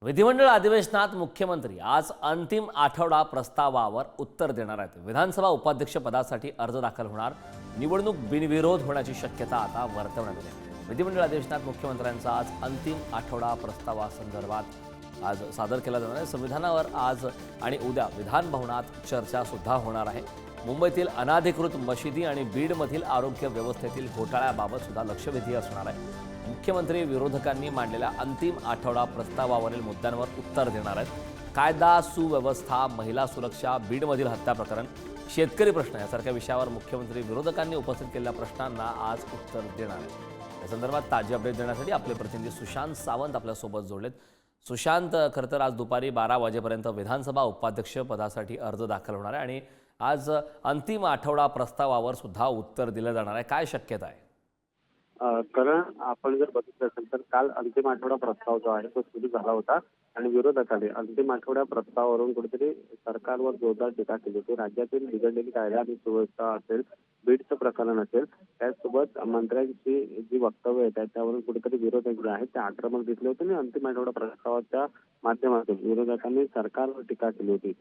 विधिमंडळ अधिवेशनात मुख्यमंत्री आज अंतिम आठवडा प्रस्तावावर उत्तर देणार आहेत। विधानसभा उपाध्यक्ष पदासाठी अर्ज दाखल होणार। निवडणूक बिनविरोध होण्याची शक्यता आता वर्तवण्यात आली आहे। विधिमंडळ अधिवेशनात मुख्यमंत्र्यांचा आज अंतिम आठवडा प्रस्तावासंदर्भात आज सादर केला जाणार आहे। संविधानावर आज आणि उद्या विधान भवनात चर्चा सुद्धा होणार आहे। मुंबईतील अनाधिकृत मशिदी आणि बीडमधील आरोग्य व्यवस्थेतील घोटाळ्याबाबत सुद्धा लक्षवेधी असणार आहे। मुख्यमंत्री विरोधकांनी मांडलेल्या अंतिम आठवडा प्रस्तावावरील मुद्द्यांवर उत्तर देणार आहेत। कायदा सुव्यवस्था, महिला सुरक्षा, बीडमधील हत्या प्रकरण, शेतकरी प्रश्न यासारख्या विषयावर मुख्यमंत्री विरोधकांनी उपस्थित केलेल्या प्रश्नांना आज उत्तर देणार आहेत। या संदर्भात ताजी अपडेट देण्यासाठी आपले प्रतिनिधी सुशांत सावंत आपल्यासोबत जोडलेत। सुशांत, खरं तर आज दुपारी 12 वाजेपर्यंत विधानसभा उपाध्यक्ष पदासाठी अर्ज दाखल होणार आहे आणि आज अंतिम आठवडा प्रस्तावावर सुद्धा उत्तर दिलं जाणार आहे। काय शक्यता आहे? कारण आपण जर बघितलं असेल तर काल अंतिम आठवडा प्रस्ताव जो आहे तो सुरू झाला होता आणि विरोधकांनी अंतिम आठवडा प्रस्तावावरून कुठेतरी सरकारवर जोरदार टीका केली होती। राज्यातील बिघडलेली कायदा आणि सुव्यवस्था असेल, बीडचं प्रकरण असेल, त्यासोबत मंत्र्यांची जी वक्तव्य आहेत त्याच्यावरून कुठेतरी विरोधक जे आहेत ते आक्रमक दिसले होते आणि अंतिम आठवडा प्रस्तावाच्या माध्यमातून विरोधकांनी सरकारवर टीका केली होती।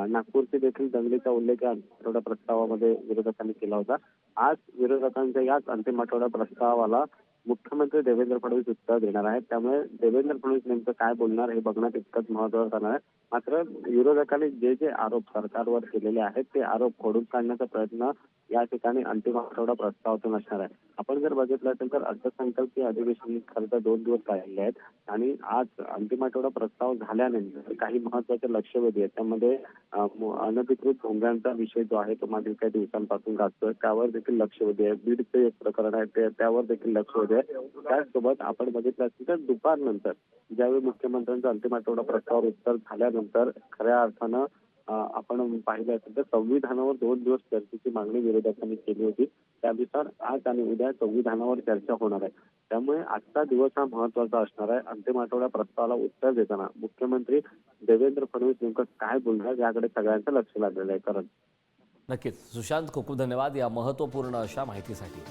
नागपूरची देखील दंगलीचा उल्लेख या आठवडा प्रस्तावामध्ये विरोधकांनी केला होता। आज विरोधकांच्या याच अंतिम आठवडा प्रस्तावाला मुख्यमंत्री देवेंद्र फडणवीस उत्तर देणार आहेत। त्यामुळे देवेंद्र फडणवीस नेमकं काय बोलणार हे बघणं तितकंच महत्त्वाचं आहे। मात्र विरोधकांनी जे जे आरोप सरकारवर केलेले आहेत ते आरोप खोडून काढण्याचा प्रयत्न या ठिकाणी अंतिम आठवडा प्रस्तावातून असणार आहे। आपण जर बघितलं असेल तर अर्थसंकल्पीय अधिवेशन खरं तर 2 दिवस राहिले आहेत आणि आज अंतिम आठवडा प्रस्ताव झाल्यानंतर काही महत्त्वाचे लक्षवेधी आहेत। त्यामध्ये अनधिकृत भोंग्यांचा विषय जो आहे तो मागील काही दिवसांपासून गाजतोय, त्यावर देखील लक्षवेधी आहे। बीडचे एक प्रकरण आहे त्यावर देखील लक्षवेधी आहे। त्याचसोबत आपण बघितलं असेल तर दुपारनंतर ज्यावेळी मुख्यमंत्र्यांचा अंतिम आठवडा प्रस्तावावर उत्तर झाल्यानंतर खऱ्या अर्थानं आपण पाहिलं असेल तर संविधानावर 2 दिवस चर्चेची मागणी विरोधकांनी केली होती। त्यानुसार आज आणि उद्या संविधानावर चर्चा होणार आहे। त्यामुळे आजचा दिवस हा महत्त्वाचा असणार आहे। अंतिम आठवडा प्रस्तावाला उत्तर देताना मुख्यमंत्री देवेंद्र फडणवीस नेमकं काय बोलणार याकडे सगळ्यांचं लक्ष लागलेलं आहे। करण नक्कीच सुशांत, खूप खूप धन्यवाद या महत्त्वपूर्ण अशा माहितीसाठी।